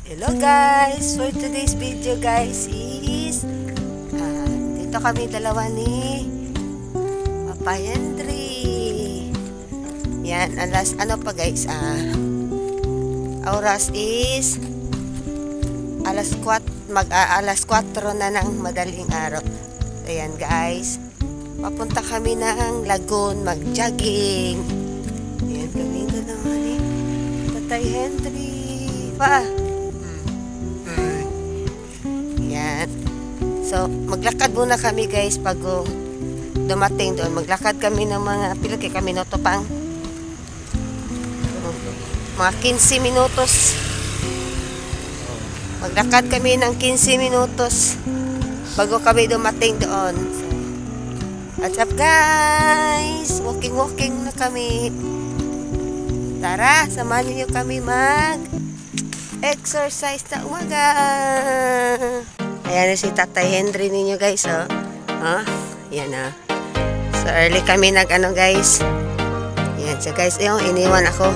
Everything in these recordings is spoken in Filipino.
Hello guys! For today's video guys is dito kami dalawa ni Papa Henry. Yan, ano pa guys, oras is alas 4 na ng madaling araw. Ayan guys, papunta kami ng Lagoon mag-jogging. Ayan kami dalawa ni Tatay Henry pa. Yan. So, maglakad muna kami guys bago dumating doon. Maglakad kami ng mga pilaki kami noto pang mga 15 minutos. Maglakad kami ng 15 minutos bago kami dumating doon. So, what's up guys? Walking na kami. Tara, samahan niyo kami mag-exercise na umaga. Ayan si Tatay Henry ninyo guys, oh. Yan So early kami guys. Yan, so guys, yung iniwan ako.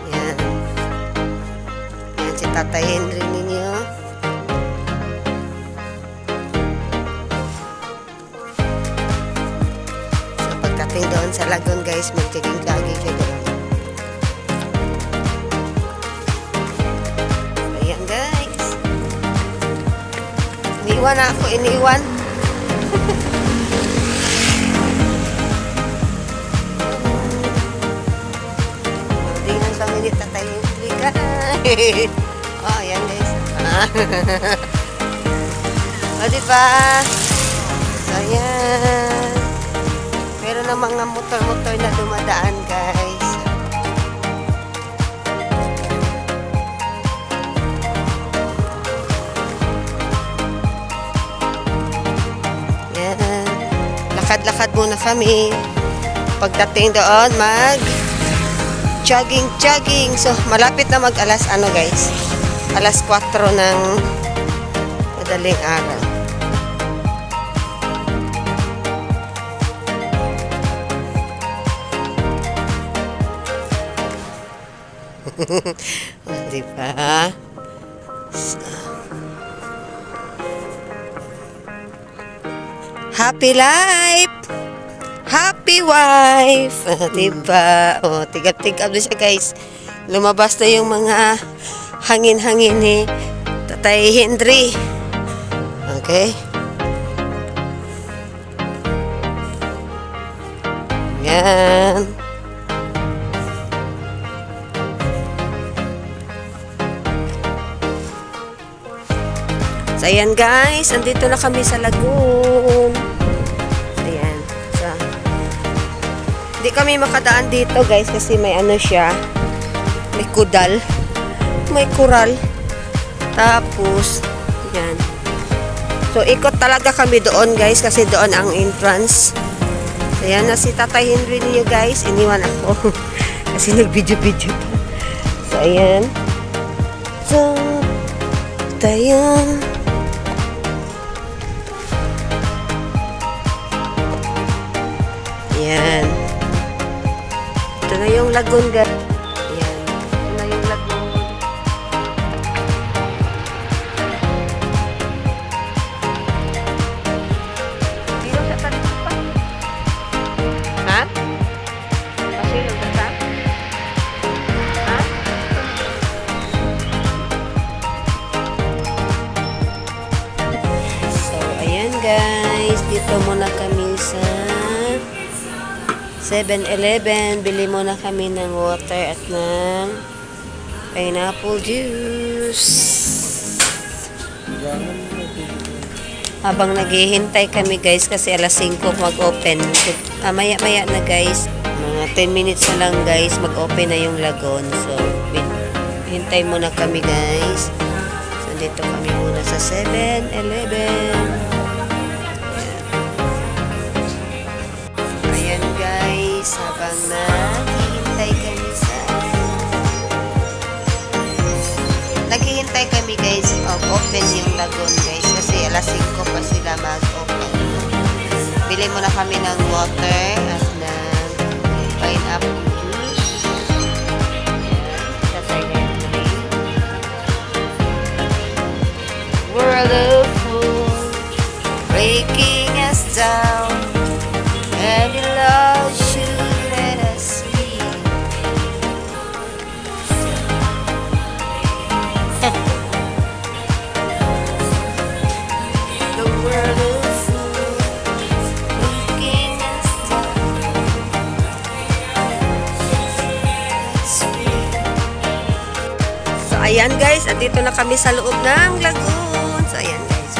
Yan. Yan si Tatay Henry ninyo. So pagdating doon sa Lagoon guys, mag-jogging lagi kayo doon. Iniwan ako, iniwan. Tingnan kami ni Tatay Henry guys. Oh, yan guys. O, diba? So, yan. Meron na mga motor-motor na dumadaan guys. Lakad-lakad muna kami. Pagdating doon, mag-jogging. So, malapit na mag-alas guys. Alas 4 ng madaling araw. Diba? So, happy life! Happy wife! Diba? O, tigap-tigap na siya guys. Lumabas na yung mga hangin-hangin ni Tatay Henry. Okay? Yan. So, ayan guys. Andito na kami sa Lagoon. Ayan. So, hindi kami makadaan dito guys kasi may siya. May kudal. May kural. Tapos, ayan. So, ikot talaga kami doon guys kasi doon ang entrance. So, ayan na si Tatay Henry niyo guys. Iniwan ako. Kasi nag-video-video pa. So, ayan. So, tayo. Ayan. Ito na yung Lagoon guys. Ayan. Ito na yung Lagoon. Dito sa talit pa. Ha? Pasilog na ta? Ha? So, ayan guys. Dito muna kami sa 7-Eleven, bili muna kami ng water at ng pineapple juice. Habang naghihintay kami guys kasi alas 5 mag-open. Maya-maya na guys, mga 10 minutes na lang guys, mag-open na yung Lagoon. So, hintay muna kami guys. So, dito kami muna sa 7-Eleven. Habang naghihintay kami guys, open yung Lagoon guys kasi alas 5 pa sila mag-open. Bili muna kami ng water at ng pineapple juice. Ayan guys, andito na kami sa loob ng lagoon. So ayan guys.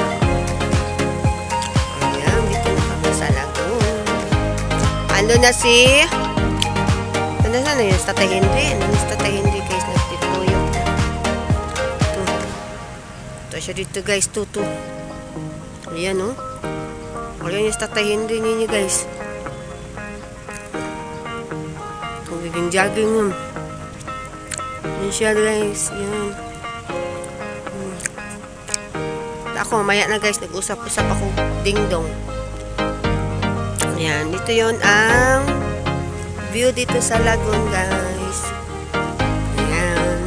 Ayan, dito na kami sa lagoon. Ano na si... Ano na yun? Tatay Henry. Ano na si Tatay Henry guys? Nagtituyok na. Ito siya dito guys. Tuto. Ayan o. Ayan yung Tatay Henry ninyo guys. Jogging nun. Yan siya guys. Yan. Ako mamaya na guys. Nag-usap-usap ako. Ding dong. Yan. Dito yon ang view dito sa lagoon guys. Yan.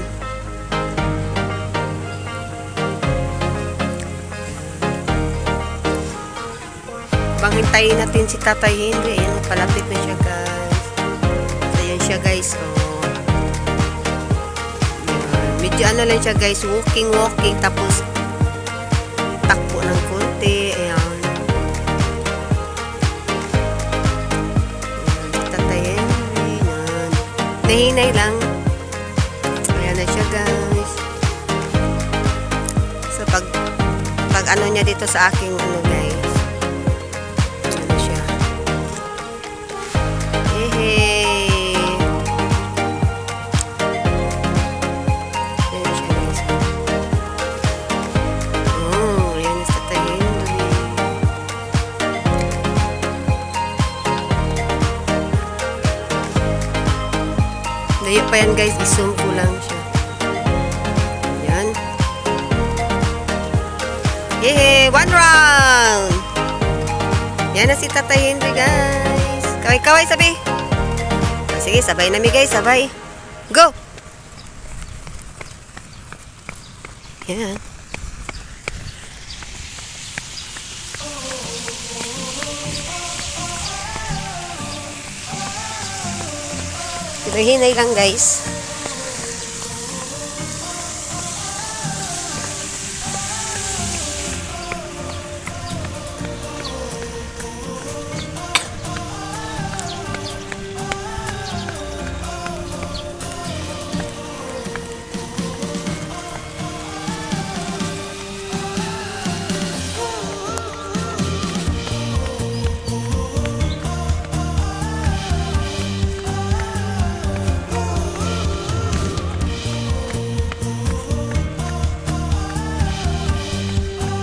Banghintayin natin si Tatay Henry. Ayan. Palapit na siya guys. Ayan siya guys. Oh. Medyo ano lang siya guys. Walking. Tapos takbo ng konti. Ayan. Tatay Henry. Ayan. Nahinay lang. Ayan na siya guys. So pag ano niya dito sa aking ano guys. Ayan na siya. Hehe. Layo pa yan guys, i-zoom ko lang siya. Yan. Yehey! 1 round! Yan na si Tatay Henry guys. Kaway-kaway sabi. Sige, sabay nami guys, sabay. Go! Yan. Hinay lang guys.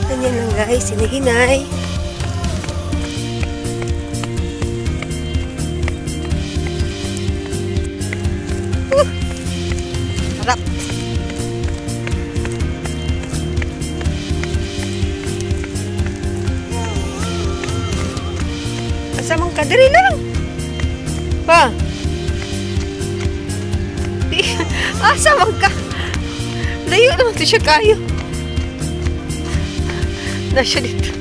Ganyan lang guys, hinihinay. Harap. Asamang kadiri lang. Pa. Asamang ka. Layo naman ito siya kayo. Nasya dito.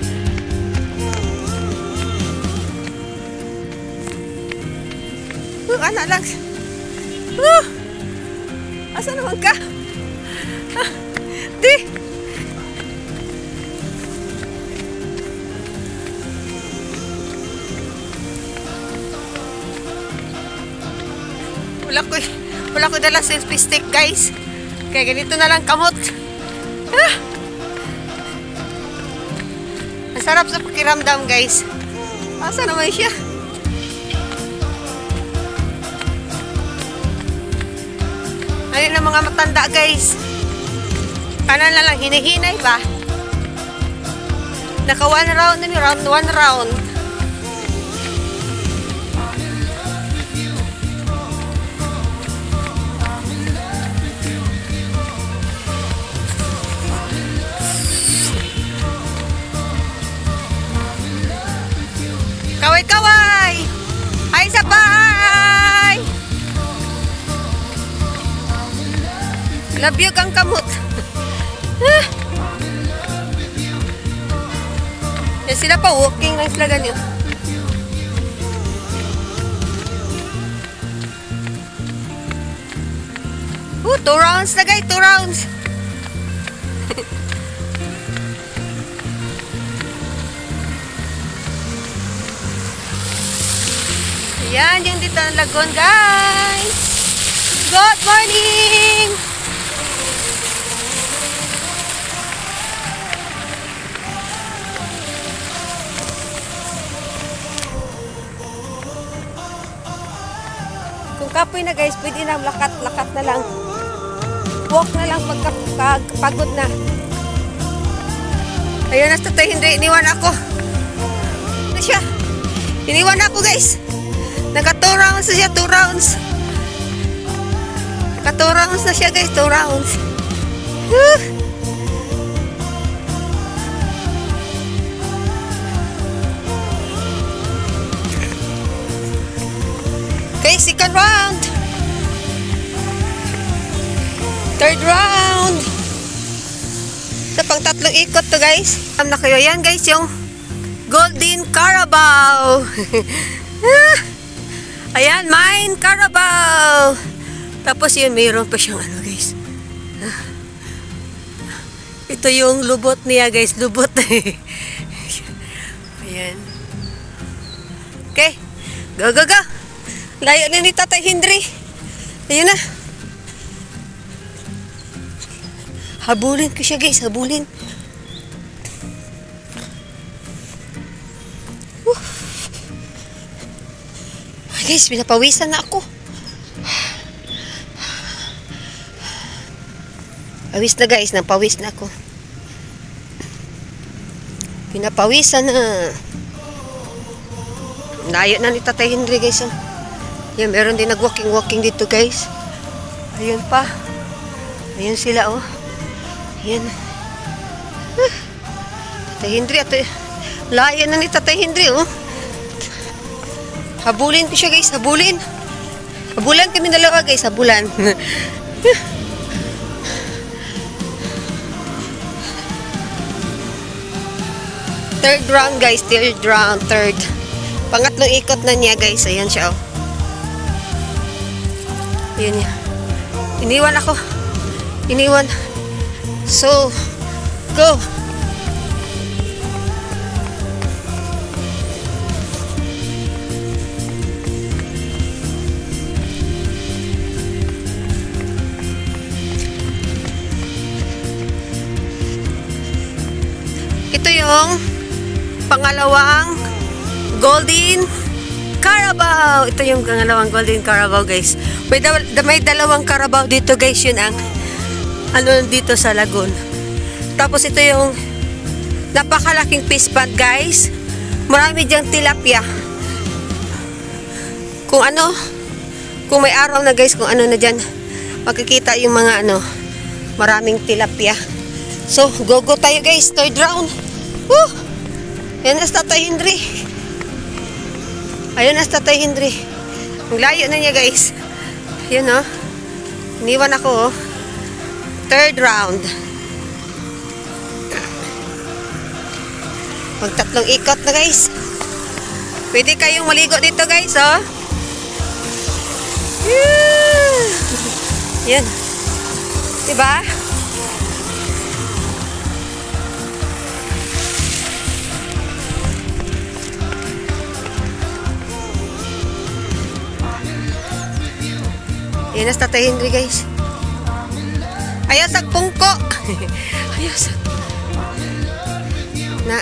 Anak lang. Asa naman ka? Di. Wala ko dala selfie stick guys. Kaya ganito na lang kamot. Ang sarap sa pakiramdam guys. Asa naman siya? Ayun ang mga matanda guys. Kanan na lang, hinihinay ba? Naka 1 round na round 1 round. Kaway-kaway! Ay, sabay! Labyog ang kamot. Yan sila pa, walking lang sila ganyan. 2 rounds na guys, 2 rounds. Ayan, yung dito ang lagoon guys. Good morning! okay na guys. Pwede na lakat-lakat na lang. Walk na lang pagkapagod na. Ayun na Tatay Henry, iniwan ako. Ano siya? Iniwan ako guys. Naka 2 rounds na siya, 2 rounds. Naka 2 rounds na siya guys, 2 rounds. Okay, second round. Third round. Sa pang 3 ikot to guys. Alam na kayo yan guys, yung Golden Carabao. Ayan, mine Carabao. Tapos yun, mayroon pa siyang ano guys. Ito yung lubot niya guys, lubot. Ayan. Okay, go go go. Layo na ni Tatay Henry. Ayun na. Habulin ko siya guys, habulin. Guys, pinapawisan na ako. Pawis na guys, napawis na ako. Pinapawisan na. Layo na ni Tatay Henry guys. Oh. Yan, meron din nag-walking dito guys. Ayun pa. Ayun sila oh. Yan. Tatay Henry, layo na ni Tatay Henry oh. Habulin ko siya guys, habulin. Habulan kami dalawa guys, habulan. Third round guys, third round, third. Pangatlong ikot na niya guys, ayan siya oh. Ayan niya. Iniwan ako. Iniwan. So, go. Ito yung pangalawang Golden Carabao. Ito yung pangalawang Golden Carabao guys. May dalawang Carabao dito guys. Yun ang ano dito sa lagoon. Tapos ito yung napakalaking fish pond guys. Marami diyang tilapia. Kung ano, kung may araw na guys, kung ano na dyan, makikita yung mga ano, maraming tilapia. So, go tayo guys, third round. Woo! Ayan na Tatay Henry. Ayun na Tatay Henry. Ang layo na niya guys. Ayun oh. Iniwan ako oh. Third round. Pag 3 ikot na guys. Pwede kayong maligo dito guys oh. Yan. Diba? Yan na Tatay Henry guys. Ayaw sa pungko. Ayaw sa na.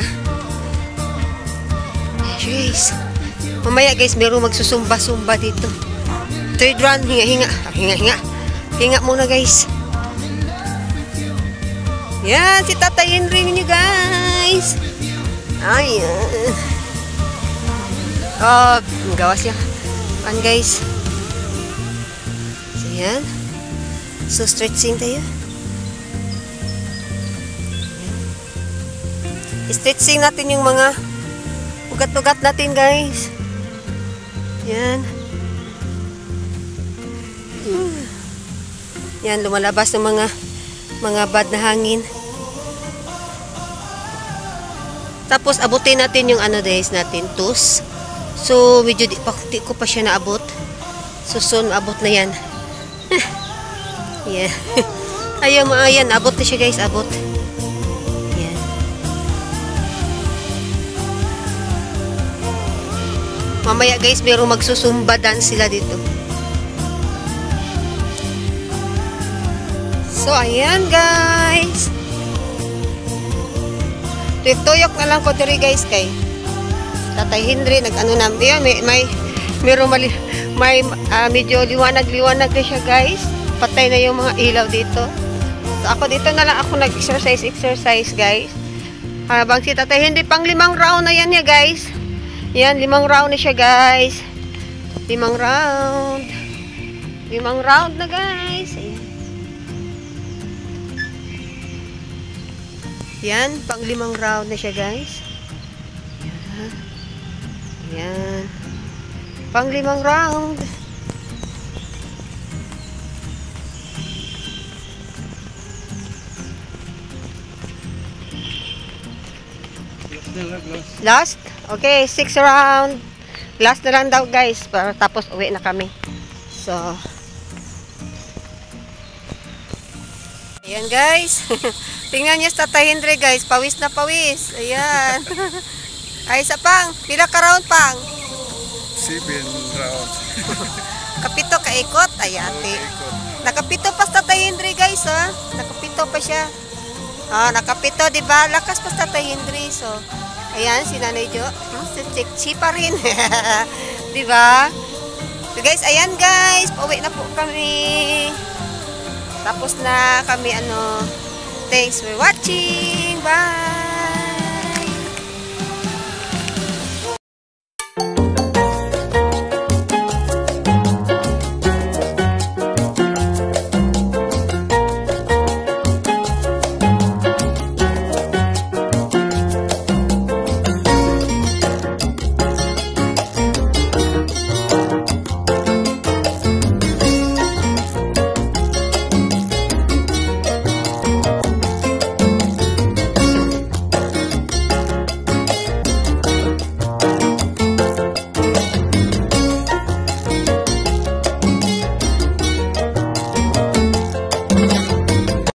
Guys. Mamaya guys, meron magsusumba-sumba dito. Third round, hinga. Hinga muna guys. Yan, si Tatay Henry ninyo guys. Ayan. Oh, gawas yan. Pan guys. So yan. So stretching tayo. Stretching natin yung mga ugat-ugat natin guys. Yan. Yan, lumalabas ng mga bad na hangin. Tapos abutin natin yung ano guys natin, toes. So medyo di ko pa siya naabot. So soon abot na yan. Yeah. Ayan, abot na siya guys, abot. Yan. Mamaya guys, merong magsusumba dance sila dito. So ayan guys. Tuyok na lang ko diri guys kay Tatay Henry nag-ano na. Yan, merong may medyo liwanag-liwanag na siya guys. Patay na yung mga ilaw dito. So ako dito na lang ako nag-exercise guys. Habang si Tatay Henry pang 5 round na yan ya guys. Yan, 5 round na siya guys. 5 round. 5 round na guys. Ayan. Yan, pang 5 round na siya guys. Yan. Yan. Pang 5 round. Last? Okay, 6 round. Last na lang daw guys. Tapos uwi na kami. So, ayan guys. Tingnan niyo sa Tatay Henry guys. Pawis na pawis. Ayan. Ay, isa pang. Pila ka round pang? 7 rounds. Kapito ka ikot. Ayati. Nakapito pa sa Tatay Henry guys ha. Nakapito pa siya. Nakapito, diba? Lakas pa sa Tatay Henry. So, ayan, si Nanay Jo. Si pa rin. Diba? So guys, ayan guys. Pauwi na po kami. Tapos na kami, Thanks for watching. Bye!